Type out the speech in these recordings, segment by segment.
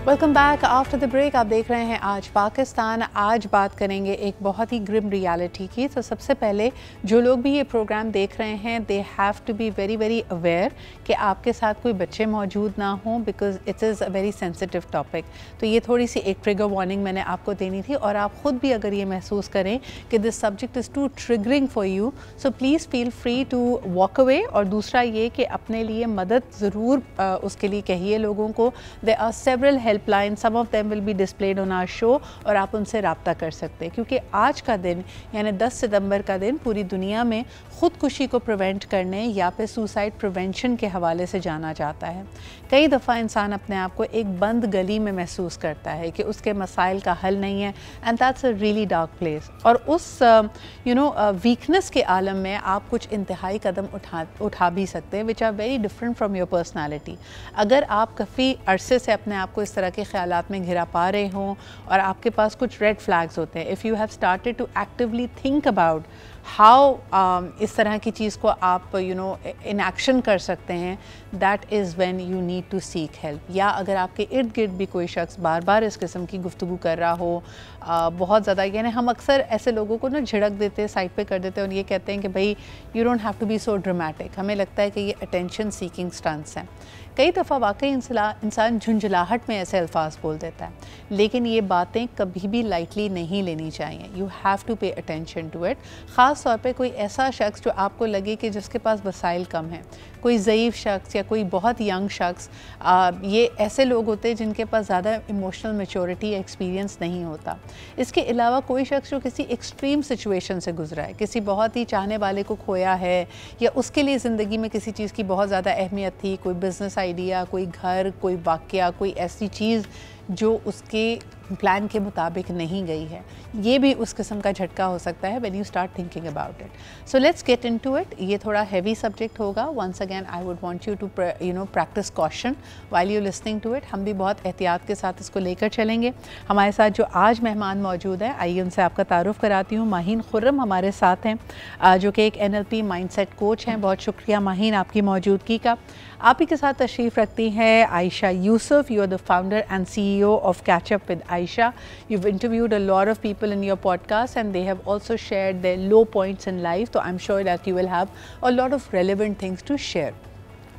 Welcome back after the break. आप देख रहे हैं आज पाकिस्तान। आज बात करेंगे एक बहुत ही ग्रिम रियलिटी की। तो सबसे पहले जो लोग भी ये प्रोग्राम देख रहे हैं they have to be very very aware कि आपके साथ कोई बच्चे मौजूद ना हों, because it is a very sensitive topic. तो ये थोड़ी सी एक ट्रिगर वार्निंग मैंने आपको देनी थी, और आप ख़ुद भी अगर ये महसूस करें कि this subject is too triggering for you, so please feel free to walk away. और दूसरा ये कि अपने लिए मदद ज़रूर उसके लिए कहिए लोगों को। There are several helpline, some of them will be displayed on our show, और आप उनसे रब्ता कर सकते हैं, क्योंकि आज का दिन यानी 10 सितंबर का दिन पूरी दुनिया में ख़ुदकुशी को प्रिवेंट करने या फिर सुसाइड प्रिवेंशन के हवाले से जाना जाता है। कई दफ़ा इंसान अपने आप को एक बंद गली में महसूस करता है कि उसके मसाइल का हल नहीं है, and that's a really dark place. और उस वीकनेस के आलम में आप कुछ इंतहाई कदम उठा भी सकते हैं, which are very different from your personality. अगर आप काफ़ी अरसे से अपने आप को इस तरह के ख्यालात में घिरा पा रहे हों और आपके पास कुछ रेड फ्लैग्स होते हैं, if you have started to actively think about how इस तरह की चीज़ को आप इन एक्शन कर सकते हैं, that is when you need to seek help. या अगर आपके इर्द गिर्द भी कोई शख्स बार बार इस किस्म की गुफ्तगू कर रहा हो, बहुत ज़्यादा, यानी हम अक्सर ऐसे लोगों को ना झिड़क देते हैं, साइड पे कर देते हैं और ये कहते हैं कि भाई you don't have to be so dramatic. हमें लगता है कि ये अटेंशन सीकिंग स्टंट्स हैं। कई दफ़ा वाकई इंसान झुंझलाहट में ऐसे अल्फाज बोल देता है, लेकिन ये बातें कभी भी लाइटली नहीं लेनी चाहिए। You have to pay attention to it. ख़ास तौर पे कोई ऐसा शख्स जो आपको लगे कि जिसके पास वसाइल कम हैं, कोई ज़ईफ़ शख्स या कोई बहुत यंग शख्स, ये ऐसे लोग होते हैं जिनके पास ज़्यादा इमोशनल मैच्योरिटी या एक्सपीरियंस नहीं होता। इसके अलावा कोई शख्स जो किसी एक्सट्रीम सिचुएशन से गुजरा है, किसी बहुत ही चाहने वाले को खोया है, या उसके लिए ज़िंदगी में किसी चीज़ की बहुत ज़्यादा अहमियत थी, कोई बिज़नेस आइडिया, कोई घर, कोई वाक़या, कोई ऐसी चीज़ जो उसके प्लान के मुताबिक नहीं गई है, ये भी उस किस्म का झटका हो सकता है when you start thinking about it. So let's get into it. ये थोड़ा हैवी सब्जेक्ट होगा। Once again I would want you to practice caution while you listening to it. हम भी बहुत एहतियात के साथ इसको लेकर चलेंगे। हमारे साथ जो आज मेहमान मौजूद हैं, आइए उनसे आपका तारुफ़ कराती हूँ। माहीन खुर्रम हमारे साथ हैं, जो कि एक NLP माइंडसेट कोच हैं। बहुत शुक्रिया माहीन आपकी मौजूदगी का। आप ही के साथ तशरीफ़ रखती हैं Ayesha Yusuf. You are the founder and CEO of Catch Up with Aisha. You've interviewed a lot of people in your podcast and they have also shared their low points in life. So I'm sure that you will have a lot of relevant things to share.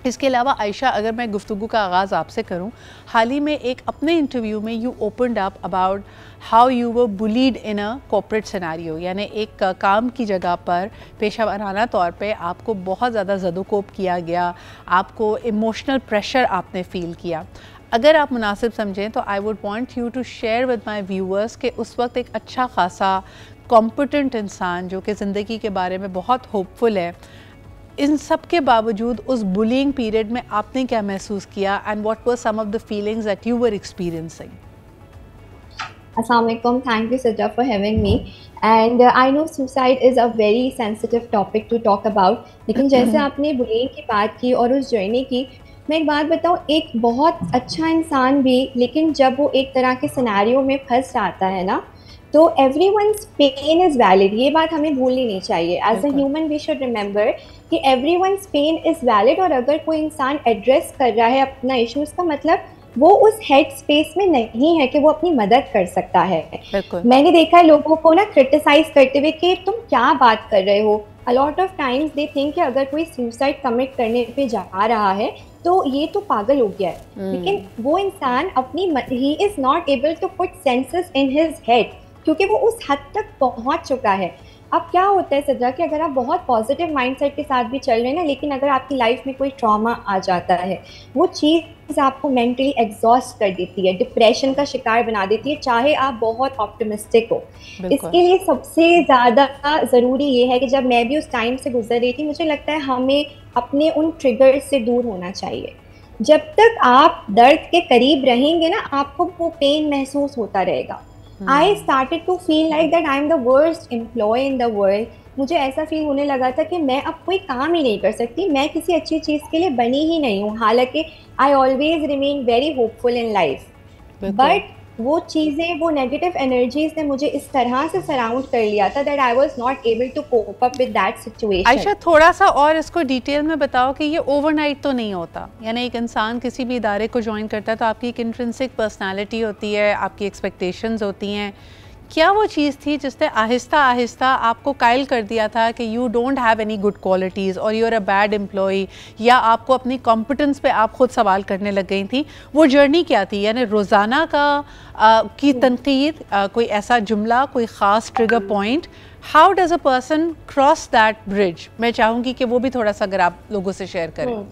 इसके अलावा आयशा, अगर मैं गुफ्तगू का आगाज़ आपसे करूं, हाल ही में एक अपने इंटरव्यू में you opened up about how you were bullied in a corporate scenario, यानी एक काम की जगह पर पेशा वराना तौर पे आपको बहुत ज़्यादा ज़दोकोब किया गया, आपको इमोशनल प्रेशर आपने फ़ील किया। अगर आप मुनासिब समझें तो I would want you to share with my viewers कि उस वक्त एक अच्छा खासा कॉम्पिटेंट इंसान जो कि ज़िंदगी के बारे में बहुत होपफुल है, इन सब के बावजूद उस बुलिंग पीरियड में आपने क्या महसूस किया, and what were some of the feelings that you were experiencing? Assalamu alaikum. Thank you, Sajja, for having me. And I know suicide is a very sensitive topic to talk about. लेकिन जैसे आपने bullying की बात की और उस journey की, मैं एक बात बताऊँ, एक बहुत अच्छा इंसान भी लेकिन जब वो एक तरह के सिनेरियो में फंस जाता है ना, तो एवरीवन्स पेन इज़ वैलिड। ये बात हमें भूलनी नहीं चाहिए। As a human we should remember कि एवरीवन्स पेन इज़ वैलिड, और अगर कोई इंसान एड्रेस कर रहा है अपना इशू, उसका मतलब वो उस हेड स्पेस में नहीं है कि वो अपनी मदद कर सकता है। मैंने देखा है लोगों को ना क्रिटिसाइज करते हुए कि तुम क्या बात कर रहे हो। अ lot of times they think कि अगर कोई सुसाइड कमिट करने पे जा रहा है तो ये तो पागल हो गया है, लेकिन वो इंसान अपनी ही is not able to put senses in his head, क्योंकि वो उस हद तक पहुंच चुका है। अब क्या होता है सजा कि अगर आप बहुत पॉजिटिव माइंडसेट के साथ भी चल रहे हैं ना, लेकिन अगर आपकी लाइफ में कोई ट्रॉमा आ जाता है, वो चीज़ आपको मेंटली एग्जॉस्ट कर देती है, डिप्रेशन का शिकार बना देती है, चाहे आप बहुत ऑप्टिमिस्टिक हो। इसके लिए सबसे ज़्यादा ज़रूरी ये है कि जब मैं भी उस टाइम से गुजर रही थी, मुझे लगता है हमें अपने उन ट्रिगर्स से दूर होना चाहिए। जब तक आप दर्द के करीब रहेंगे ना, आपको वो पेन महसूस होता रहेगा। I started to feel like that I am the worst employee in the world. मुझे ऐसा फील होने लगा था कि मैं अब कोई काम ही नहीं कर सकती, मैं किसी अच्छी चीज़ के लिए बनी ही नहीं हूँ। हालांकि I always remain very hopeful in life, but वो चीज़ें, वो नेगेटिव एनर्जीज ने मुझे इस तरह से सराउंड कर लिया था that I was not able to cope up with that situation. Ayesha, थोड़ा सा और इसको डिटेल में बताओ कि ये ओवरनाइट तो नहीं होता, यानी एक इंसान किसी भी इदारे को ज्वाइन करता है तो आपकी एक इंट्रिंसिक पर्सनालिटी होती है, आपकी एक्सपेक्टेशंस होती हैं। क्या वो चीज़ थी जिसने आहिस्ता आहिस्ता आपको कायल कर दिया था कि you don't have any good qualities और you are a bad employee, या आपको अपनी कॉम्पिटेंस पे आप खुद सवाल करने लग गई थी? वो जर्नी क्या थी? यानी रोज़ाना की तनकीद, कोई ऐसा जुमला, कोई ख़ास trigger point, how does a person cross that bridge? मैं चाहूँगी कि वो भी थोड़ा सा अगर आप लोगों से शेयर करें।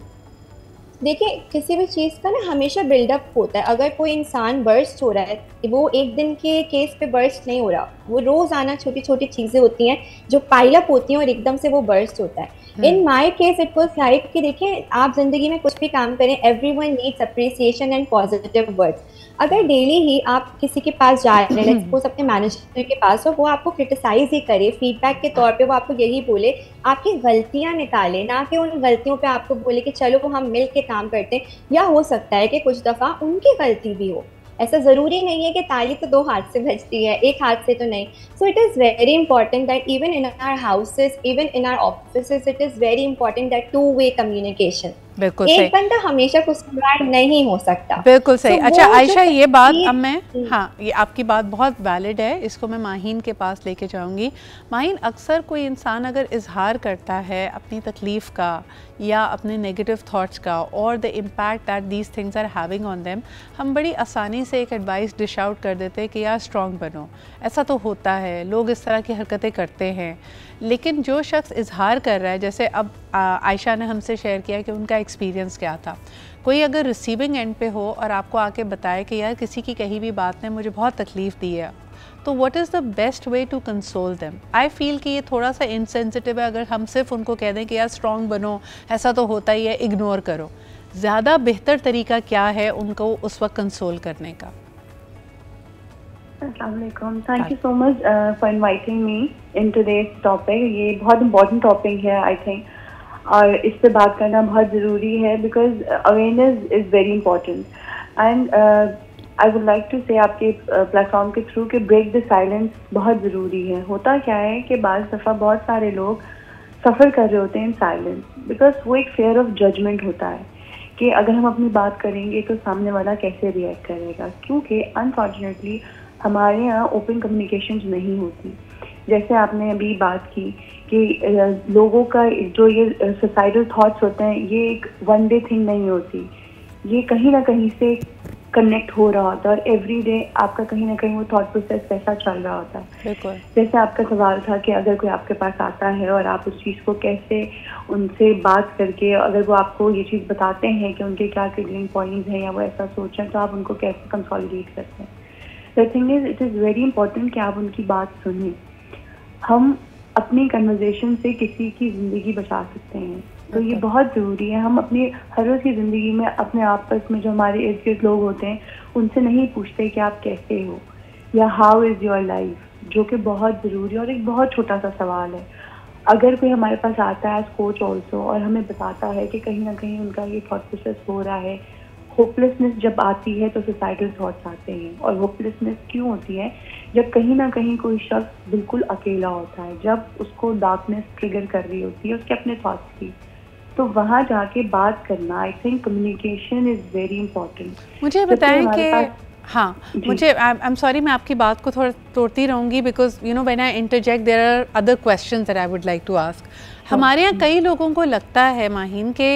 देखिए, किसी भी चीज़ का ना हमेशा बिल्डअप होता है। अगर कोई इंसान बर्स्ट हो रहा है, वो एक दिन के केस पे बर्स्ट नहीं हो रहा, वो रोज़ाना छोटी छोटी चीज़ें होती हैं जो पाइल अप होती हैं और एकदम से वो बर्स्ट होता है। In my case it was like कि देखिए, आप ज़िंदगी में कुछ भी काम करें, everyone needs appreciation and positive words. अगर डेली ही आप किसी के पास जा रहे हैं, सपोज अपने मैनेजर के पास, और वो आपको क्रिटिसाइज ही करे, फीडबैक के तौर पे वो आपको यही बोले, आपकी गलतियां निकाले, ना कि उन गलतियों पे आपको बोले कि चलो वो हम मिल के काम करते हैं। या हो सकता है कि कुछ दफ़ा उनकी गलती भी हो, ऐसा ज़रूरी नहीं है कि ताली तो दो हाथ से बजती है, एक हाथ से तो नहीं। So it is very important that even in our houses, even in our offices, it is very important that two way communication. बिल्कुल एक सही, बंदा हमेशा कुछ नहीं हो सकता। बिल्कुल सही। So, अच्छा वो आयशा, जो ये बात अब मैं, तकलीफ, हाँ, ये आपकी बात बहुत वैलिड है, इसको मैं माहीन के पास लेके जाऊंगी। माहीन, अक्सर कोई इंसान अगर इजहार करता है अपनी तकलीफ़ का या अपने नेगेटिव थॉट्स का और the impact that these things are having on them, हम बड़ी आसानी से एक एडवाइस डिश आउट कर देते हैं कि यार स्ट्रॉन्ग बनो। ऐसा तो होता है, लोग इस तरह की हरकतें करते हैं। लेकिन जो शख्स इजहार कर रहा है, जैसे अब आयशा ने हमसे शेयर किया कि उनका एक्सपीरियंस क्या था, कोई अगर रिसीविंग एंड पे हो और आपको आके बताए कि यार किसी की कही भी बात ने मुझे बहुत तकलीफ़ दी है, तो what is the best way to console them? I feel कि ये थोड़ा सा इनसेंसिटिव है अगर हम सिर्फ उनको कह दें कि यार स्ट्रॉन्ग बनो, ऐसा तो होता ही है, इग्नोर करो। ज़्यादा बेहतर तरीका क्या है उनको उस वक्त कंसोल करने का? Assalamualaikum. Thank you so much for inviting me in today's topic. ये बहुत important topic है, I think, और इस पे बात करना बहुत ज़रूरी है because awareness is very important. And I would like to say आपके प्लेटफॉर्म के थ्रू कि break the silence बहुत ज़रूरी है। होता क्या है कि बाज़ दफ़ा बहुत सारे लोग सफ़र कर रहे होते हैं in silence because वो एक fear of judgment होता है कि अगर हम अपनी बात करेंगे तो सामने वाला कैसे रिएक्ट करेगा, क्योंकि अनफॉर्चुनेटली हमारे यहाँ ओपन कम्युनिकेशन नहीं होती। जैसे आपने अभी बात की कि लोगों का जो ये सोसाइटल थॉट्स होते हैं, ये एक वन डे थिंग नहीं होती, ये कहीं ना कहीं से कनेक्ट हो रहा होता है और एवरी डे आपका कहीं ना कहीं वो थॉट प्रोसेस कैसा चल रहा होता है। जैसे आपका सवाल था कि अगर कोई आपके पास आता है और आप उस चीज़ को कैसे उनसे बात करके, अगर वो आपको ये चीज़ बताते हैं कि उनके क्या ट्रिगरिंग पॉइंट्स हैं या वो ऐसा सोच रहे हैं, तो आप उनको कैसे कंसोलिडेट करते हैं। The thing is, it is very important कि आप उनकी बात सुनें। हम अपनी कन्वर्जेशन से किसी की ज़िंदगी बचा सकते हैं, तो ये बहुत ज़रूरी है। हम अपनी हर रोज़ की ज़िंदगी में अपने आपस में जो हमारे इर्द गिर्द लोग होते हैं उनसे नहीं पूछते कि आप कैसे हो या हाउ इज़ योर लाइफ, जो कि बहुत ज़रूरी और एक बहुत छोटा सा सवाल है। अगर कोई हमारे पास आता है एज कोच ऑल्सो और हमें बताता है कि कहीं ना कहीं उनका ये थॉट प्रोसेस हो रहा है, होपलेसनेस जब आती है तो सुसाइडल थॉट्स आते हैं। और होपलेसनेस क्यों होती है? जब कहीं ना कहीं कोई शख्स बिल्कुल अकेला होता है, जब उसको डार्कनेस ट्रिगर कर रही होती है उसके अपने थॉट्स की, तो वहाँ जाके बात करना, I think communication is very important. मुझे बताएं कि हाँ, मुझे आई एम सॉरी, मैं आपकी बात को थोड़ा तोड़ती रहूँगी because you know when I interject there are other questions that I would like to ask. हमारे यहाँ कई लोगों को लगता है माहीन के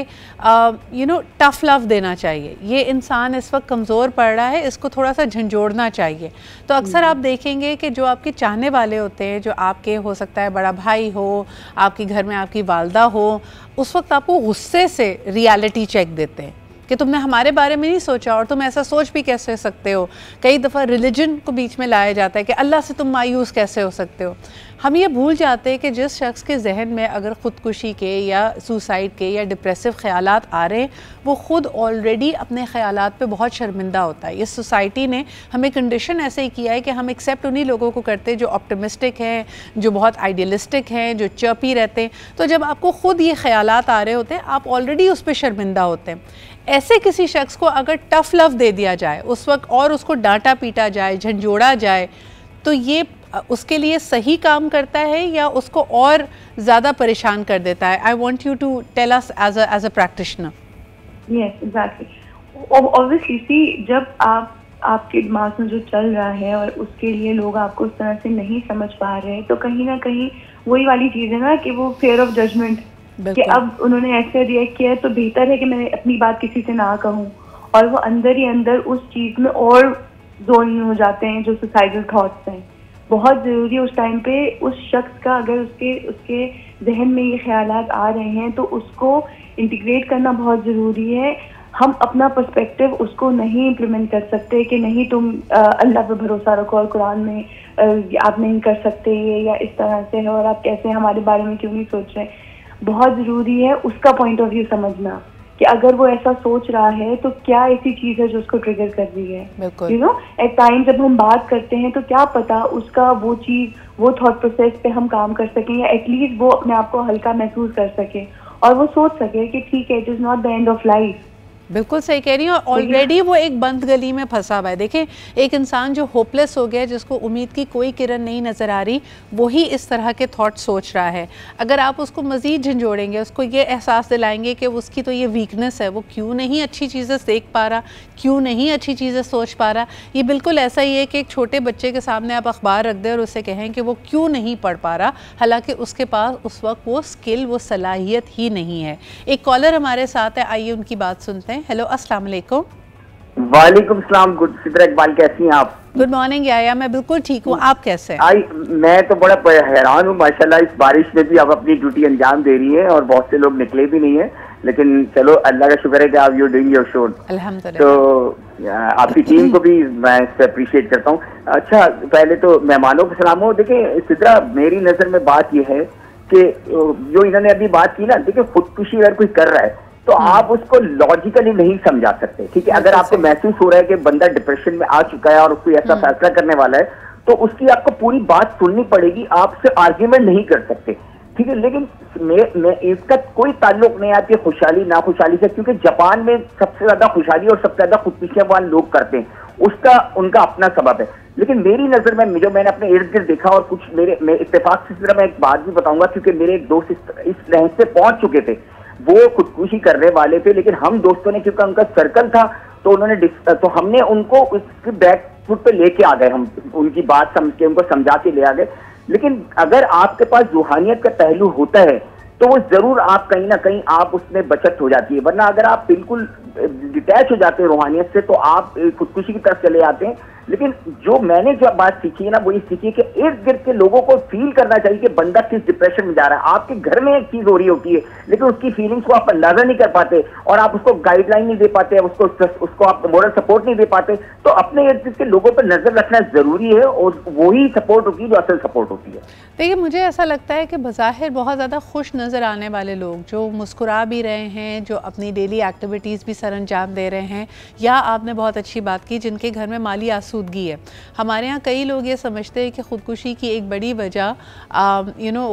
यू नो टफ लव देना चाहिए, ये इंसान इस वक्त कमज़ोर पड़ रहा है, इसको थोड़ा सा झंझोड़ना चाहिए। तो अक्सर आप देखेंगे कि जो आपके चाहने वाले होते हैं, जो आपके हो सकता है बड़ा भाई हो, आपके घर में आपकी वालदा हो, उस वक्त आपको गुस्से से रियलिटी चेक देते हैं कि तुमने हमारे बारे में नहीं सोचा और तुम ऐसा सोच भी कैसे सकते हो। कई दफ़ा रिलीजन को बीच में लाया जाता है कि अल्लाह से तुम मायूस कैसे हो सकते हो। हम ये भूल जाते हैं कि जिस शख्स के जहन में अगर ख़ुदकुशी के या सुसाइड के या डिप्रेसिव ख़यालात आ रहे हैं, वो ख़ुद ऑलरेडी अपने ख़यालात पे बहुत शर्मिंदा होता है। इस सोसाइटी ने हमें कंडीशन ऐसे ही किया है कि हम एक्सेप्ट उन्हीं लोगों को करते हैं जो ऑप्टिमिस्टिक हैं, जो बहुत आइडियलिस्टिक हैं, जो चर्पी रहते हैं। तो जब आपको ख़ुद ये ख़यालात आ रहे होते हैं, आप ऑलरेडी उस पर शर्मिंदा होते हैं। ऐसे किसी शख्स को अगर टफ लव दे दिया जाए उस वक्त और उसको डांटा पीटा जाए, झंझोड़ा जाए, तो ये उसके लिए सही काम करता है या उसको और ज़्यादा परेशान कर देता है? I want you to tell us as a practitioner. Yes, exactly. Obviously see, जब आपके दिमाग में जो चल रहा है और उसके लिए लोग आपको उस तरह से नहीं समझ पा रहे हैं, तो कहीं ना कहीं वही वाली चीज़ है ना कि वो फेयर ऑफ जजमेंट, कि अब उन्होंने ऐसे रिएक्ट किया है तो बेहतर है कि मैं अपनी बात किसी से ना कहूँ, और वो अंदर ही अंदर उस चीज़ में और जोन हो जाते हैं जो सुसाइडल थॉट्स हैं। बहुत ज़रूरी है उस टाइम पे उस शख्स का, अगर उसके जहन में ये ख्यालात आ रहे हैं तो उसको इंटीग्रेट करना बहुत ज़रूरी है। हम अपना पर्सपेक्टिव उसको नहीं इम्प्लीमेंट कर सकते कि नहीं तुम अल्लाह पे भरोसा रखो और कुरान में आप नहीं कर सकते ये, या इस तरह से है और आप कैसे हमारे बारे में क्यों नहीं सोच रहे। बहुत ज़रूरी है उसका पॉइंट ऑफ व्यू समझना कि अगर वो ऐसा सोच रहा है तो क्या ऐसी चीज़ है जो उसको ट्रिगर कर रही है। यू नो, एट टाइम जब हम बात करते हैं तो क्या पता उसका वो चीज़, वो थॉट प्रोसेस पे हम काम कर सकें, या एटलीस्ट वो अपने आप को हल्का महसूस कर सके और वो सोच सके कि ठीक है, it is not the end of life. बिल्कुल सही कह रही हूँ। ऑलरेडी वो एक बंद गली में फंसा हुआ है। देखें, एक इंसान जो होपलेस हो गया, जिसको उम्मीद की कोई किरण नहीं नज़र आ रही, वही इस तरह के थॉट सोच रहा है। अगर आप उसको मज़ीद झंझोड़ेंगे, उसको ये एहसास दिलाएंगे कि उसकी तो ये वीकनेस है, वो क्यों नहीं अच्छी चीज़ें देख पा रहा, क्यों नहीं अच्छी चीज़ें सोच पा रहा, ये बिल्कुल ऐसा ही है कि एक छोटे बच्चे के सामने आप अखबार रख दें और उससे कहें कि वो क्यों नहीं पढ़ पा रहा, हालांकि उसके पास उस वक्त वो स्किल, वो सलाहियत ही नहीं है। एक कॉलर हमारे साथ है, आइए उनकी बात सुनते हैं। हेलो, अस्सलाम वालेकुम। वालेकुम सलाम। गुड सिद्रा इकबाल, कैसी हैं आप? गुड मॉर्निंग याया, मैं बिल्कुल ठीक हूँ, आप कैसे हैं? मैं तो बड़ा हैरान हूँ माशाल्लाह, इस बारिश में भी आप अपनी ड्यूटी अंजाम दे रही हैं और बहुत से लोग निकले भी नहीं है, लेकिन चलो अल्लाह का शुक्र है कि आप यू डूइंग योर शो। अल्हम्दुलिल्लाह। तो आपकी टीम को भी मैं अप्रिशिएट करता हूँ। अच्छा, पहले तो मेहमानों को सलाम हो। देखिए सिद्रा, मेरी नज़र में बात यह है कि जो इन्होंने अभी बात की ना, देखिए खुदकुशी अगर कोई कर रहा है तो आप उसको लॉजिकली नहीं समझा सकते, ठीक है? अगर आपको महसूस हो रहा है कि बंदा डिप्रेशन में आ चुका है और कोई ऐसा फैसला करने वाला है, तो उसकी आपको पूरी बात सुननी पड़ेगी, आपसे आर्ग्यूमेंट नहीं कर सकते, ठीक है? लेकिन मैं इसका कोई ताल्लुक नहीं आपकी खुशहाली नाखुशहाली से, क्योंकि जापान में सबसे ज्यादा खुशहाली और सबसे ज्यादा खुदकुशियां वाले लोग करते हैं, उसका उनका अपना सबब है। लेकिन मेरी नजर में, जो मैंने अपने इर्द गिर्द देखा, और कुछ मैं इत्तेफाक से मैं एक बात भी बताऊंगा, क्योंकि मेरे एक दोस्त इस रहस्य से पहुंच चुके थे, वो खुदकुशी करने वाले थे, लेकिन हम दोस्तों ने, क्योंकि उनका सर्कल था, तो तो हमने उनको उसके बैक फुट पे लेके आ गए, हम उनकी बात समझ के उनको समझा के ले आ गए। लेकिन अगर आपके पास रूहानियत का पहलू होता है तो वो जरूर आप कहीं ना कहीं आप उसमें बचत हो जाती है, वरना अगर आप बिल्कुल डिटैच हो जाते हैं रूहानियत से तो आप खुदकुशी की तरफ चले जाते हैं। लेकिन जो मैंने जो बात सीखी है ना, वो ये सीखी है कि इर्द गिर्द के लोगों को फील करना चाहिए कि बंदा किस डिप्रेशन में जा रहा है। आपके घर में एक चीज हो रही होती है, लेकिन उसकी फीलिंग्स को आप अंदाजा नहीं कर पाते और आप उसको गाइडलाइन नहीं दे पाते, उसको आप मोरल सपोर्ट नहीं दे पाते, तो अपने इर्द गिर्द के लोगों पर नजर रखना जरूरी है, और वही सपोर्ट होती है जो असल सपोर्ट होती है। देखिए, मुझे ऐसा लगता है कि बज़ाहिर बहुत ज़्यादा खुश नज़र आने वाले लोग, जो मुस्कुरा भी रहे हैं, जो अपनी डेली एक्टिविटीज़ भी सर अंजाम दे रहे हैं, या आपने बहुत अच्छी बात की जिनके घर में माली आसूदगी है। हमारे यहाँ कई लोग ये समझते हैं कि ख़ुदकुशी की एक बड़ी वजह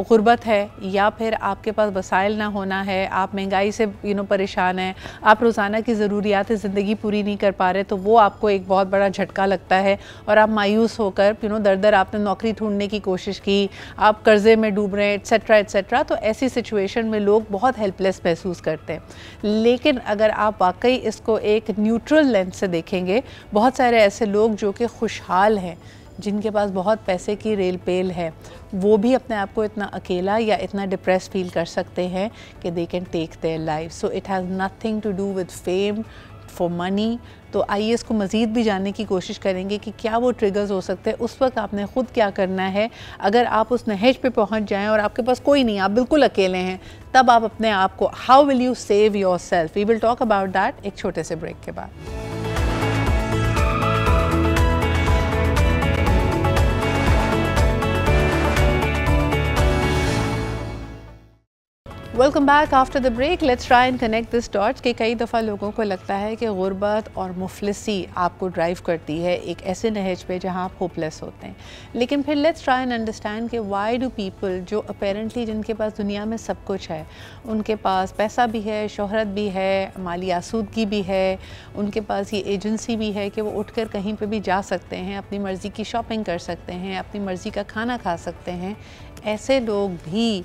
गुर्बत है, या फिर आपके पास वसाइल ना होना है, आप महंगाई से परेशान हैं, आप रोज़ाना की ज़रूरियात ज़िंदगी पूरी नहीं कर पा रहे, तो वो आपको एक बहुत बड़ा झटका लगता है और आप मायूस होकर दर दर आपने नौकरी ढूंढने की कोशिश की, आप कर्ज़े में डूब रहे हैं, एट्सेट्रा एट्सेट्रा। तो ऐसी सिचुएशन में लोग बहुत हेल्पलेस महसूस करते हैं। लेकिन अगर आप वाकई इसको एक न्यूट्रल लेंस से देखेंगे, बहुत सारे ऐसे लोग जो कि खुशहाल हैं, जिनके पास बहुत पैसे की रेल पेल है, वो भी अपने आप को इतना अकेला या इतना डिप्रेस फील कर सकते हैं कि they can take their life. So it has nothing to do with fame for money. तो आइए इसको मज़ीद भी जानने की कोशिश करेंगे कि क्या वो ट्रिगर्स हो सकते हैं। उस वक्त आपने ख़ुद क्या करना है। अगर आप उस नहज पे पहुंच जाएं और आपके पास कोई नहीं, आप बिल्कुल अकेले हैं, तब आप अपने आप को, how will you save yourself? We will talk about that एक छोटे से ब्रेक के बाद। Welcome back after the break. Let's try and connect this dots कि कई दफ़ा लोगों को लगता है कि गुर्बत और मुफलिसी आपको ड्राइव करती है एक ऐसे नहज पे जहाँ आप होपलेस होते हैं। लेकिन फिर लेट्स ट्राई एंड अंडरस्टैंड कि वाई डू पीपल जो अपेरेंटली जिनके पास दुनिया में सब कुछ है, उनके पास पैसा भी है, शोहरत भी है, माली आसूदगी भी है, उनके पास ये एजेंसी भी है कि वो उठ कर कहीं पर भी जा सकते हैं, अपनी मर्ज़ी की शॉपिंग कर सकते हैं, अपनी मर्ज़ी का खाना खा सकते हैं, ऐसे लोग भी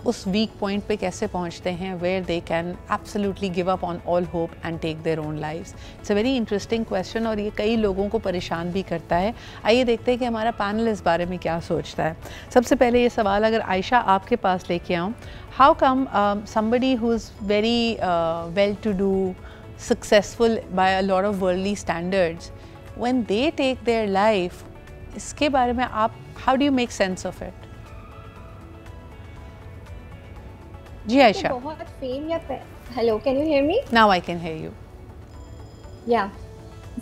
उस वीक पॉइंट पे कैसे पहुंचते हैं where they can absolutely give up on all hope and take their own lives. It's a very interesting question और ये कई लोगों को परेशान भी करता है। आइए देखते हैं कि हमारा पैनल इस बारे में क्या सोचता है। सबसे पहले ये सवाल अगर आयशा आपके पास लेके आऊँ, how come somebody who is very well to do, successful by a lot of worldly standards, when they take their life, इसके बारे में आप how do you make sense of it? जी आयशा। बहुत फेम या hello, can you hear me? Now I can hear you. या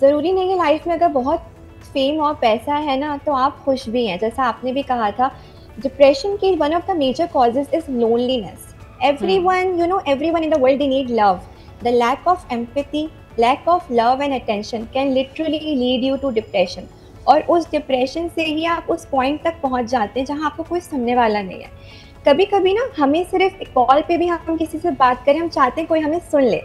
ज़रूरी नहीं है लाइफ में अगर बहुत फेम और पैसा है ना तो आप खुश भी हैं। जैसा आपने भी कहा था, डिप्रेशन की one of the major causes is loneliness. Everyone, you know, everyone in the world they need love. The lack of empathy, lack of love and attention can literally lead you to depression. और उस depression से ही आप उस point तक पहुंच जाते हैं जहां आपको कोई सुनने वाला नहीं है। कभी कभी ना हमें सिर्फ कॉल पे भी हम किसी से बात करें, हम चाहते हैं कोई हमें सुन ले,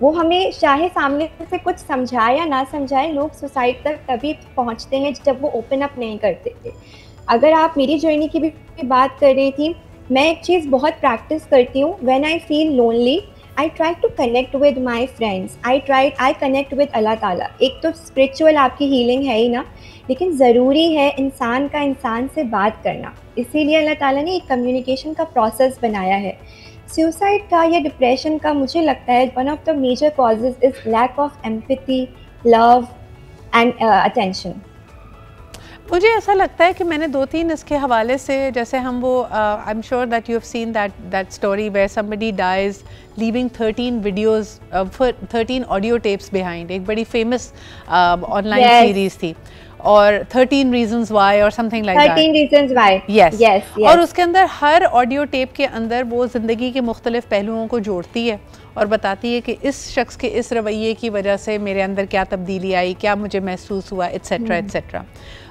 वो हमें चाहे सामने से कुछ समझाए या ना समझाए, लोग सुसाइड तक तभी पहुंचते हैं जब वो ओपन अप नहीं करते थे। अगर आप मेरी जर्नी की भी बात कर रही थी, मैं एक चीज़ बहुत प्रैक्टिस करती हूँ। When I feel lonely, I try to connect with my friends, I connect with Allah Tala. एक तो स्पिरिचुअल आपकी हीलिंग है ही ना, लेकिन ज़रूरी है इंसान का इंसान से बात करना। इसीलिए अल्लाह ताला ने एक कम्युनिकेशन का प्रोसेस बनाया है। सुसाइड का या डिप्रेशन का मुझे लगता है one of the major causes is lack of empathy, love and attention. मुझे ऐसा लगता है कि मैंने 2-3 इसके हवाले से, जैसे हम वो I am sure that you have seen that story where somebody dies leaving 13 videos, 13 audio tapes behind. एक बड़ी फेमस ऑनलाइन सीरीज थी और 13 reasons why और something like that. 13 reasons why। yes. और उसके अंदर हर ऑडियो टेप के अंदर वो ज़िंदगी के मुख्तलिफ पहलुओं को जोड़ती है और बताती है कि इस शख्स के इस रवैये की वजह से मेरे अंदर क्या तब्दीली आई, क्या मुझे महसूस हुआ, एट्सेट्रा एट्सेट्रा।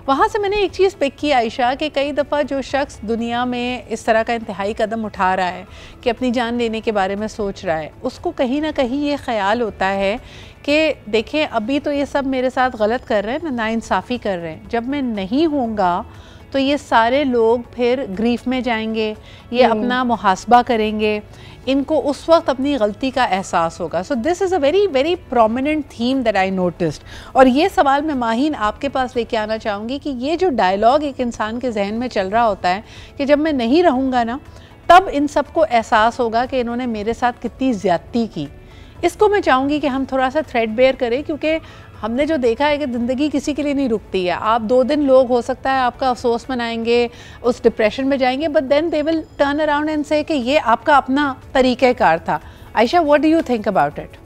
वहाँ से मैंने एक चीज़ पिक की आयशा कि कई दफ़ा जो शख्स दुनिया में इस तरह का इंतहाई कदम उठा रहा है कि अपनी जान लेने के बारे में सोच रहा है, उसको कहीं ना कहीं ये ख्याल होता है कि देखें अभी तो ये सब मेरे साथ गलत कर रहे हैं, नाइंसाफ़ी कर रहे हैं, जब मैं नहीं होऊंगा तो ये सारे लोग फिर ग्रीफ में जाएंगे, ये अपना मुहासबा करेंगे, इनको उस वक्त अपनी गलती का एहसास होगा। So this is a very very prominent theme that I noticed. और ये सवाल मैं माहीन आपके पास लेके आना चाहूँगी कि ये जो डायलॉग एक इंसान के जहन में चल रहा होता है कि जब मैं नहीं रहूँगा ना तब इन सबको एहसास होगा कि इन्होंने मेरे साथ कितनी ज़्यादती की। इसको मैं चाहूँगी कि हम थोड़ा सा थ्रेडबेयर करें, क्योंकि हमने जो देखा है कि ज़िंदगी किसी के लिए नहीं रुकती है। आप 2 दिन लोग हो सकता है आपका अफसोस मनाएंगे, उस डिप्रेशन में जाएंगे, but then they will turn around and say कि ये आपका अपना तरीक़ेकार था। Ayesha, what do you think about it?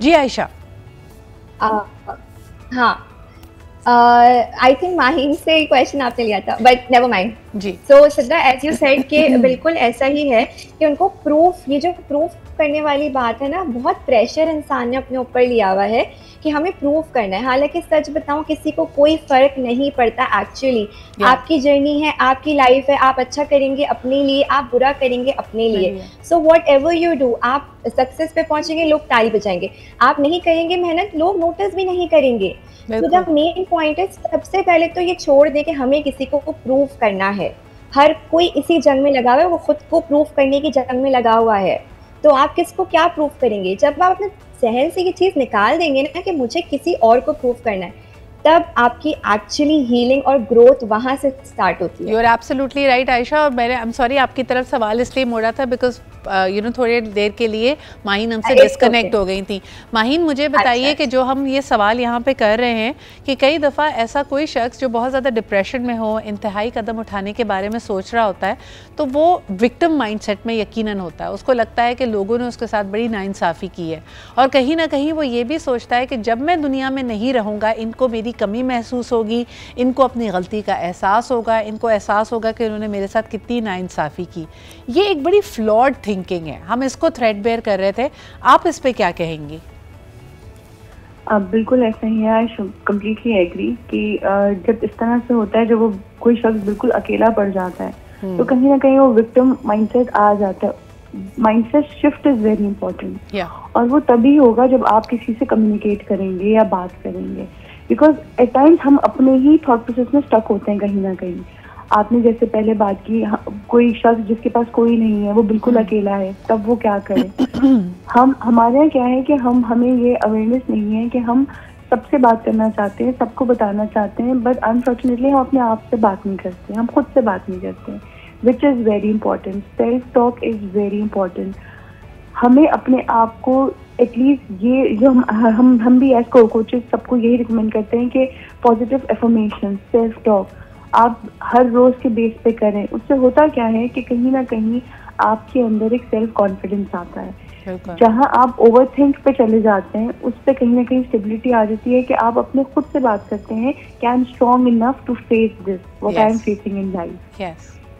जी आयशा। हाँ, आई थिंक माहीन से क्वेश्चन आपने लिया था, बट नेवर माइंड जी। So Sidra, as you said कि बिल्कुल ऐसा ही है कि उनको प्रूफ, ये जो प्रूफ करने वाली बात है ना, बहुत प्रेशर इंसान ने अपने ऊपर लिया हुआ है कि हमें प्रूफ करना है। हालांकि सच बताऊं, किसी को कोई फर्क नहीं पड़ता एक्चुअली। आपकी जर्नी है, आपकी लाइफ है, आप अच्छा करेंगे अपने लिए, आप बुरा करेंगे अपने लिए। So what ever you do, आप सक्सेस पे पहुंचेंगे, लोग ताली बजाएंगे। आप नहीं करेंगे मेहनत, लोग नोटिस भी नहीं करेंगे। तो द मेन पॉइंट है, सबसे पहले तो ये छोड़ दे कि हमें किसी को प्रूफ करना है। हर कोई इसी जंग में लगा हुआ है, वो खुद को प्रूफ करने की जंग में लगा हुआ है। तो आप किसको क्या प्रूफ करेंगे? जब आप अपने जहन से ये चीज़ निकाल देंगे ना कि मुझे किसी और को प्रूफ करना है, तब आपकी एक्चुअली हीलिंग और ग्रोथ वहाँ से स्टार्ट होती है। You are absolutely right Ayesha. और मैंने, आई एम सॉरी, आपकी तरफ सवाल इसलिए मोड़ा था बिकॉज थोड़ी देर के लिए माहीन हमसे डिस्कनेक्ट हो गई थी। माहीन, मुझे बताइए कि जो हम ये सवाल यहाँ पे कर रहे हैं कि कई दफ़ा ऐसा कोई शख्स जो बहुत ज़्यादा डिप्रेशन में हो, इंतहाई कदम उठाने के बारे में सोच रहा होता है, तो वो विक्टिम माइंडसेट में यकीनन होता है। उसको लगता है कि लोगों ने उसके साथ बड़ी नाइंसाफ़ी की है, और कहीं ना कहीं वो ये भी सोचता है कि जब मैं दुनिया में नहीं रहूँगा इनको मेरी कमी महसूस होगी, इनको अपनी गलती का एहसास होगा, इनको एहसास होगा कि उन्होंने मेरे साथ कितनी नाइंसाफ़ी की। ये एक बड़ी फ्लॉड थिंकिंग है, हम इसको थ्रेडबेयर कर रहे थे, आप इस पे क्या कहेंगी? बिल्कुल ऐसा ही है। आई कम्प्लीटली एग्री कि जब इस तरह से होता है, जब वो कोई शख्स बिल्कुल अकेला पड़ जाता है तो कहीं ना कहीं वो विक्टिम माइंडसेट आ जाता है। Mindset shift is very important, और वो तभी होगा जब आप किसी से कम्युनिकेट करेंगे या बात करेंगे, बिकॉज एट टाइम्स हम अपने ही थॉट प्रोसेस में स्टक होते हैं कहीं ना कहीं। आपने जैसे पहले बात की, कोई शख्स जिसके पास कोई नहीं है, वो बिल्कुल अकेला है, तब वो क्या करे। हमारे यहाँ क्या है कि हमें ये अवेयरनेस नहीं है कि हम सबसे बात करना चाहते हैं, सबको बताना चाहते हैं, बट अनफॉर्चुनेटली हम अपने आप से बात नहीं करते, हम खुद से बात नहीं करते, which is very important. Self talk is very important. हमें अपने आप को एटलीस्ट ये जो हम भी एज कोचेस सबको यही रिकमेंड करते हैं कि पॉजिटिव एफर्मेशन, सेल्फ टॉक आप हर रोज के बेस पे करें। उससे होता क्या है कि कहीं ना कहीं आपके अंदर एक सेल्फ कॉन्फिडेंस आता है। जहां आप ओवर थिंक पे चले जाते हैं, उस पे कहीं ना कहीं स्टेबिलिटी आ जाती है कि आप अपने खुद से बात करते हैं कि I am strong enough to face this what I am facing in life.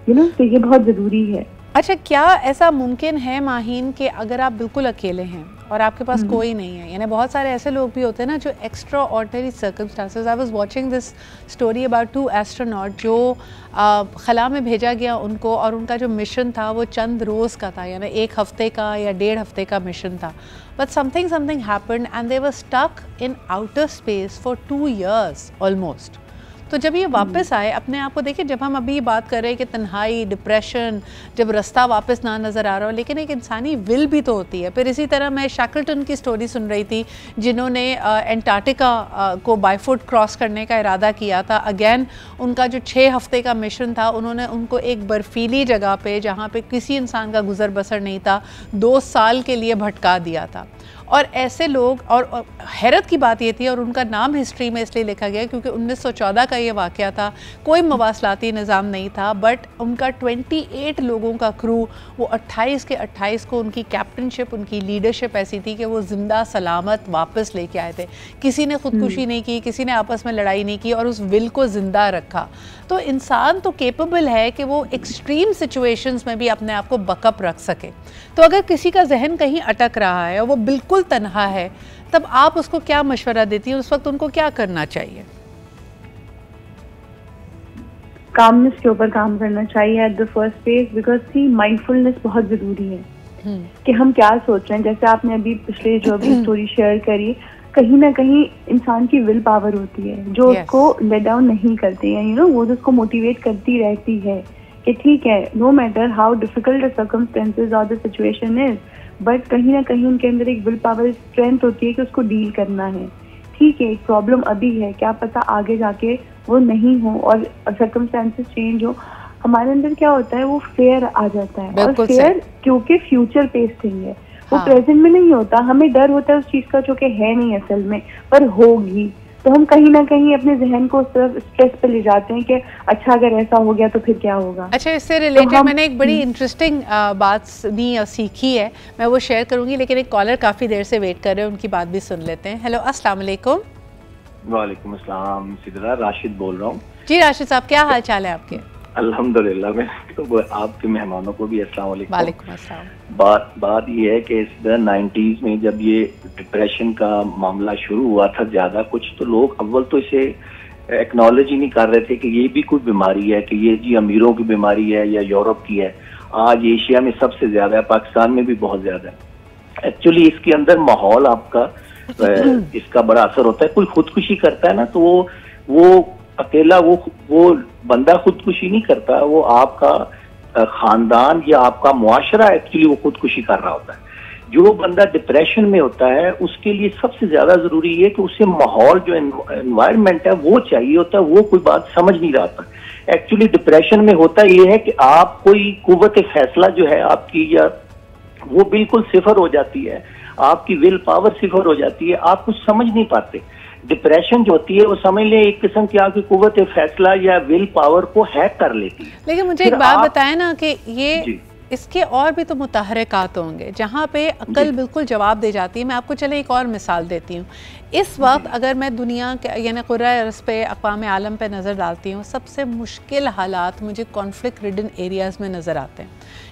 तो ये बहुत जरूरी है। अच्छा, क्या ऐसा मुमकिन है माहीन कि अगर आप बिल्कुल अकेले हैं और आपके पास कोई नहीं है, यानी बहुत सारे ऐसे लोग भी होते हैं ना जो extra ordinary circumstances. I was watching this story about 2 astronaut जो खला में भेजा गया उनको, और उनका जो मिशन था वो चंद रोज़ का था, यानी 1 हफ्ते का या 1.5 हफ्ते का मिशन था। But something happened and they were stuck in outer space for 2 years almost. तो जब ये वापस आए, अपने आप को देखिए, जब हम अभी बात कर रहे हैं कि तन्हाई, डिप्रेशन, जब रास्ता वापस ना नज़र आ रहा हो, लेकिन एक इंसानी विल भी तो होती है। फिर इसी तरह मैं शैकल्टन की स्टोरी सुन रही थी, जिन्होंने एंटार्क्टिका को बाय फुट क्रॉस करने का इरादा किया था। अगेन उनका जो 6 हफ्ते का मिशन था, उन्होंने उनको एक बर्फीली जगह पे, जहाँ पे किसी इंसान का गुजर बसर नहीं था, 2 साल के लिए भटका दिया था। और ऐसे लोग, और हैरत की बात ये थी, और उनका नाम हिस्ट्री में इसलिए लिखा गया क्योंकि 1914 का ये वाक़या था, कोई मवासलाती निज़ाम नहीं था, बट उनका 28 लोगों का क्रू, वो 28 के 28 को उनकी कैप्टनशिप, उनकी लीडरशिप ऐसी थी कि वो ज़िंदा सलामत वापस लेके आए थे। किसी ने ख़ुदकुशी नहीं की, किसी ने आपस में लड़ाई नहीं की, और उस विल को ज़िंदा रखा। तो इंसान तो केपेबल है कि वो एक्सट्रीम सिचुएशंस में भी अपने आप को बकअप रख सके। तो अगर किसी का जहन कहीं अटक रहा है और वो बिल्कुल तन्हा है, तब आप उसको क्या मशवरा देती हैं? उस वक्त उनको क्या करना चाहिए? कामनेस के ऊपर काम करना चाहिए at the first phase, because see mindfulness बहुत जरूरी है कि हम क्या सोच रहे हैं। जैसे आपने अभी पिछले जो अभी स्टोरी शेयर करी, कहीं ना कहीं इंसान की विल पावर होती है जो उसको लेट डाउन नहीं करती है, वो उसको मोटिवेट करती रहती है कि ठीक है, no matter how difficult the circumstances और द सिचुएशन इज, बट कहीं ना कहीं उनके अंदर एक विल पावर स्ट्रेंथ होती है कि उसको डील करना है। ठीक है, एक प्रॉब्लम अभी है, क्या पता आगे जाके वो नहीं हो और सर्कमस्टेंसेस चेंज हो। हमारे अंदर क्या होता है, वो फेयर आ जाता है, और फेयर क्योंकि फ्यूचर बेस्ड थिंग है, वो प्रेजेंट में नहीं होता। हमें डर होता है उस चीज का जो कि है नहीं असल में, पर होगी, तो हम कहीं ना कहीं अपने जहन को सिर्फ स्ट्रेस पे ले जाते हैं कि अच्छा अगर ऐसा हो गया तो फिर क्या होगा। अच्छा, इससे रिलेटेड मैंने एक बड़ी इंटरेस्टिंग बात सुनी और सीखी है, मैं वो शेयर करूंगी, लेकिन एक कॉलर काफ़ी देर से वेट कर रहे हैं, उनकी बात भी सुन लेते हैं। हेलो, अस्सलाम वालेकुम। वालेकुम अस्सलाम, सिद्रा राशिद बोल रहा हूँ। जी राशिद साहब, क्या हाल चाल है आपके? अल्हम्दुलिल्लाह। मैं तो आपके मेहमानों को भी अस्सलाम वालेकुम। वालेकुम अस्सलाम। बात ये है कि इस 90s में जब ये डिप्रेशन का मामला शुरू हुआ था ज्यादा कुछ, तो लोग अव्वल तो इसे एक्नॉलेज ही नहीं कर रहे थे कि ये भी कोई बीमारी है, कि ये जी अमीरों की बीमारी है या यूरोप की है। आज एशिया में सबसे ज्यादा है, पाकिस्तान में भी बहुत ज्यादा है। एक्चुअली इसके अंदर माहौल आपका इसका बड़ा असर होता है। कोई खुदकुशी करता है ना, तो वो अकेला वो बंदा खुदकुशी नहीं करता, वो आपका खानदान या आपका मुआशरा एक्चुअली वो खुदकुशी कर रहा होता है। जो बंदा डिप्रेशन में होता है उसके लिए सबसे ज्यादा जरूरी है कि उसे माहौल, जो एनवायरनमेंट है वो चाहिए होता है। वो कोई बात समझ नहीं रहा था। एक्चुअली डिप्रेशन में होता ये है कि आप कोई कुव्वत फैसला जो है आपकी, या वो बिल्कुल सिफर हो जाती है, आपकी विल पावर सिफर हो जाती है, आप कुछ समझ नहीं पाते। डिप्रेशन जो होती है वो समझ ले एक किस्म की आपकी कुव्वत फैसला या विल पावर को हैक कर लेती है। लेकिन मुझे एक बात बताएं ना कि ये इसके और भी तो मुतहरिकात होंगे जहाँ पे अक्ल बिल्कुल जवाब दे जाती है। मैं आपको चले एक और मिसाल देती हूँ। इस वक्त अगर मैं दुनिया के यानी क़ुर्रा अर्ज़ पे अक़वाम आलम पे नज़र डालती हूँ, सबसे मुश्किल हालात मुझे कॉन्फ्लिक्ट रिडन एरियाज़ में नज़र आते हैं।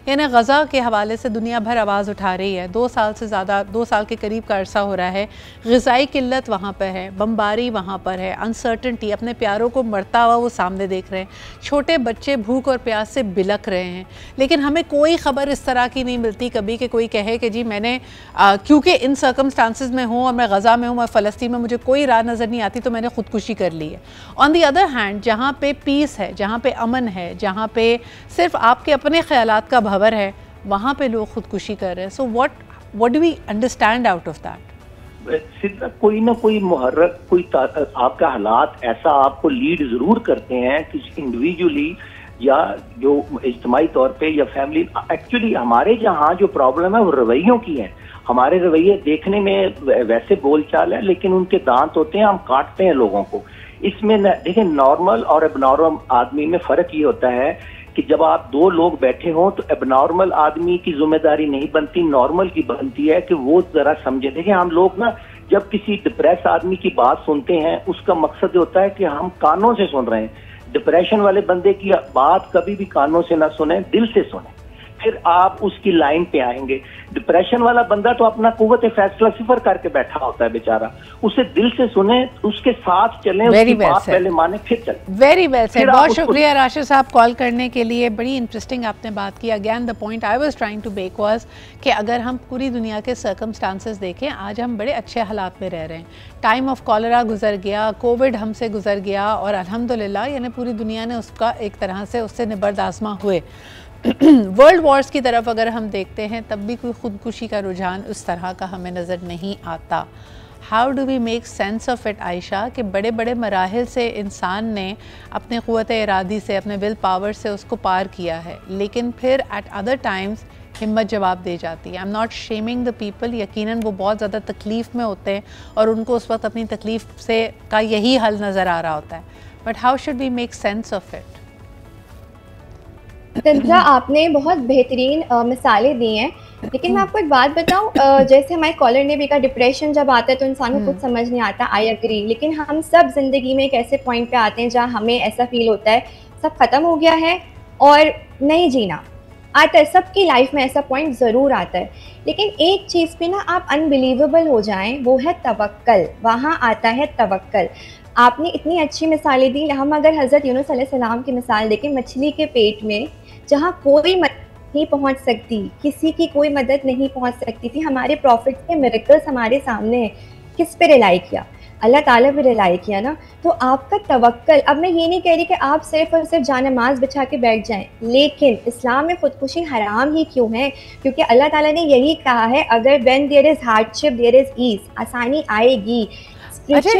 यानी गज़ा के हवाले से दुनिया भर आवाज़ उठा रही है। 2 साल से ज़्यादा, 2 साल के करीब का अरसा हो रहा है। ग़िज़ाई किल्लत वहाँ पर है, बमबारी वहाँ पर है, अनसर्टनटी, अपने प्यारों को मरता हुआ वो सामने देख रहे हैं। छोटे बच्चे भूख और प्यास से बिलक रहे हैं, लेकिन हमें कोई ख़बर इस तरह की नहीं मिलती कभी कि कोई कहे कि जी मैंने क्योंकि इन सर्कमस्टांसिस में हूँ और मैं गज़ा में हूँ, मैं फ़लस्तीन में, मुझे कोई राह नज़र नहीं आती तो मैंने ख़ुदकुशी कर ली है। ऑन दी अदर हैंड जहाँ पे पीस है, जहाँ पे अमन है, जहाँ पे सिर्फ आपके अपने ख़यालात का भंवर है, वहाँ पे लोग खुदकुशी कर रहे हैं। So what do we understand out of that? सिद्धा कोई ना कोई मुहर्रक, कोई आपका हालात ऐसा आपको लीड जरूर करते हैं कि इंडिविजुअली या जो इज्तिमाई तौर पे या फैमिली। एक्चुअली हमारे जहाँ जो प्रॉब्लम है वो रवैयों की है। हमारे रवैये देखने में वैसे बोलचाल है, लेकिन उनके दांत होते हैं, हम काटते हैं लोगों को। इसमें देखिए नॉर्मल और एबनॉर्मल आदमी में फर्क ये होता है कि जब आप 2 लोग बैठे हों तो एबनॉर्मल आदमी की जिम्मेदारी नहीं बनती, नॉर्मल की बनती है कि वो जरा समझे। देखिए हम लोग ना जब किसी डिप्रेस आदमी की बात सुनते हैं, उसका मकसद होता है कि हम कानों से सुन रहे हैं। डिप्रेशन वाले बंदे की बात कभी भी कानों से ना सुने, दिल से सुने, फिर आप उसकी लाइन पे आएंगे। डिप्रेशन वाला बंदा तो अपना कुव्वत फैसला सिफर करके बैठा होता है बेचारा, उसे दिल से सुने, उसके साथ चलें, उसकी बात पहले माने फिर चलें। Very well said. बहुत शुक्रिया राशिद साहब कॉल करने के लिए, बड़ी इंटरेस्टिंग आपने बात की। Again the point I was trying to make was कि अगर हम पूरी दुनिया के सर्कमस्टांसेस देखें, आज हम बड़े अच्छे हालात में रह रहे हैं। टाइम ऑफ कॉलरा गुजर गया, कोविड हमसे गुजर गया और अल्हम्दुलिल्लाह यानी पूरी दुनिया ने उसका एक तरह से उससे निबर्द आज़मा हुए। वर्ल्ड वॉर्स की तरफ अगर हम देखते हैं तब भी कोई खुदकुशी का रुझान उस तरह का हमें नज़र नहीं आता। How do we make sense of it Ayesha कि बड़े बड़े मराहिल से इंसान ने अपने क़ुव्वत इरादी से, अपने विल पावर से उसको पार किया है, लेकिन फिर एट अदर टाइम्स हिम्मत जवाब दे जाती है। I am not shaming the people, यकीनन वो बहुत ज़्यादा तकलीफ़ में होते हैं और उनको उस वक्त अपनी तकलीफ़ से का यही हल नज़र आ रहा होता है। But how should we make sense of it? Tanja, आपने बहुत बेहतरीन मिसालें दी हैं, लेकिन मैं आपको एक बात बताऊं, जैसे हमारे कॉलर ने भी कहा डिप्रेशन जब आता है तो इंसान को कुछ समझ नहीं आता। आई एग्री, लेकिन हम सब जिंदगी में एक ऐसे पॉइंट पे आते हैं जहां हमें ऐसा फील होता है सब खत्म हो गया है और नहीं जीना आता है। सबकी लाइफ में ऐसा पॉइंट ज़रूर आता है, लेकिन एक चीज़ पे ना आप अनबिलीवेबल हो जाएं, वो है तवक्कल। वहाँ आता है तवक्कल। आपने इतनी अच्छी मिसालें दी। हम अगर हज़रत यूनुस अलैहिस्सलाम की मिसाल देखें, मछली के पेट में जहाँ कोई मदद नहीं पहुँच सकती, किसी की कोई मदद नहीं पहुँच सकती थी, हमारे प्रॉफिट्स के मिरेकल्स हमारे सामने हैं। किस पे रिलाई किया? अल्लाह ताला पे रिलाई किया ना। तो आपका तवक्कल, अब मैं ये नहीं कह रही कि आप सिर्फ और सिर्फ जान-नमाज बिछा के बैठ जाएं, लेकिन इस्लाम में खुदकुशी हराम ही क्यों है? क्योंकि अल्लाह ताला ने यही कहा है, अगर when there is hardship there is ease, आसानी आएगी। अच्छा,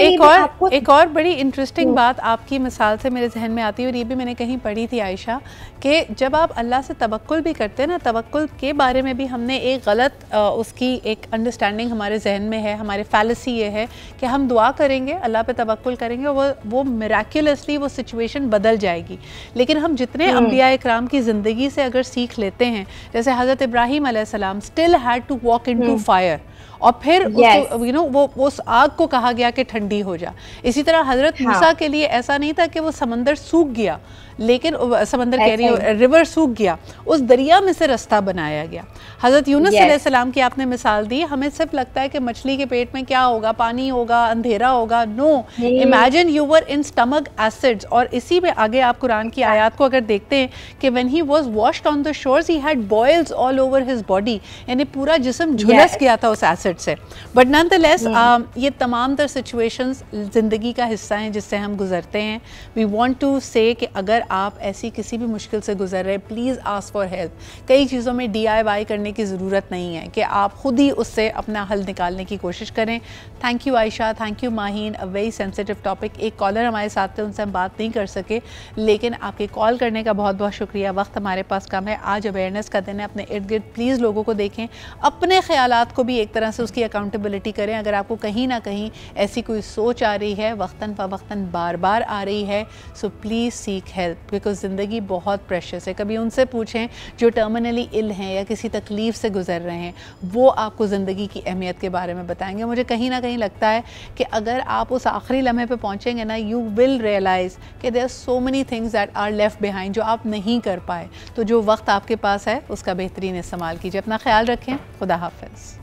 एक और बड़ी इंटरेस्टिंग बात आपकी मिसाल से मेरे जहन में आती है और ये भी मैंने कहीं पढ़ी थी आयशा, कि जब आप अल्लाह से तवक्कुल भी करते हैं ना, तवक्कुल के बारे में भी हमने एक गलत उसकी एक अंडरस्टैंडिंग हमारे जहन में है। हमारे फैलेसी ये है कि हम दुआ करेंगे, अल्लाह पे तवक्कुल करेंगे और वो मिराक्युलसली वो सिचुएशन बदल जाएगी। लेकिन हम जितने अंबिया इकराम की ज़िंदगी से अगर सीख लेते हैं, जैसे हज़रत इब्राहीम अलैहिस्सलाम still had to walk into fire और फिर उसको यू नो वो उस आग को कहा गया कि ठंडी हो जा। इसी तरह हज़रत मूसा के लिए ऐसा नहीं था कि वो समंदर सूख गया, लेकिन समंदर कह रही है रिवर सूख गया, उस दरिया में से रास्ता बनाया गया। हज़रत यूनुस अलैहिस्सलाम की आपने मिसाल दी। हमें सिर्फ लगता है कि मछली के पेट में क्या होगा, पानी होगा, अंधेरा होगा। No, imagine you were in stomach acids. और इसी में आगे आप कुरान की आयत को अगर देखते हैं कि when he was washed on the shores he had boils all over his body, यानी पूरा जिस्म झुलस गया था उस फैसेट्स है, बट नॉनदलेस ये तमाम तर सिचुएशंस ज़िंदगी का हिस्सा हैं जिससे हम गुजरते हैं। वी वांट टू से कि अगर आप ऐसी किसी भी मुश्किल से गुजर रहे, प्लीज़ आस्क फॉर हेल्प। कई चीज़ों में DIY करने की ज़रूरत नहीं है कि आप खुद ही उससे अपना हल निकालने की कोशिश करें। Thank you Ayesha, thank you Maheen, a very sensitive topic. एक कॉलर हमारे साथ थे, उनसे हम बात नहीं कर सके, लेकिन आपके कॉल करने का बहुत बहुत शुक्रिया। वक्त हमारे पास कम है, आज अवेयरनेस का दिन है। अपने इर्द गिर्द प्लीज़ लोगों को देखें, अपने ख्यालात को भी एक तरह से उसकी अकाउंटेबिलिटी करें। अगर आपको कहीं ना कहीं ऐसी कोई सोच आ रही है, वक्तन फ़वक्तन बार बार आ रही है, so please seek help, because ज़िंदगी बहुत प्रेशियस है। कभी उनसे पूछें जो टर्मिनली इल हैं या किसी तकलीफ़ से गुजर रहे हैं, वो आपको ज़िंदगी की अहमियत के बारे में बताएंगे। मुझे कहीं ना कहीं लगता है कि अगर आप उस आखिरी लम्हे पे पहुंचेंगे ना, यू विल रियलाइज़ कि there are so many things that are left behind जो आप नहीं कर पाए। तो जो वक्त आपके पास है उसका बेहतरीन इस्तेमाल कीजिए। अपना ख्याल रखें, खुदा हाफ़िज़।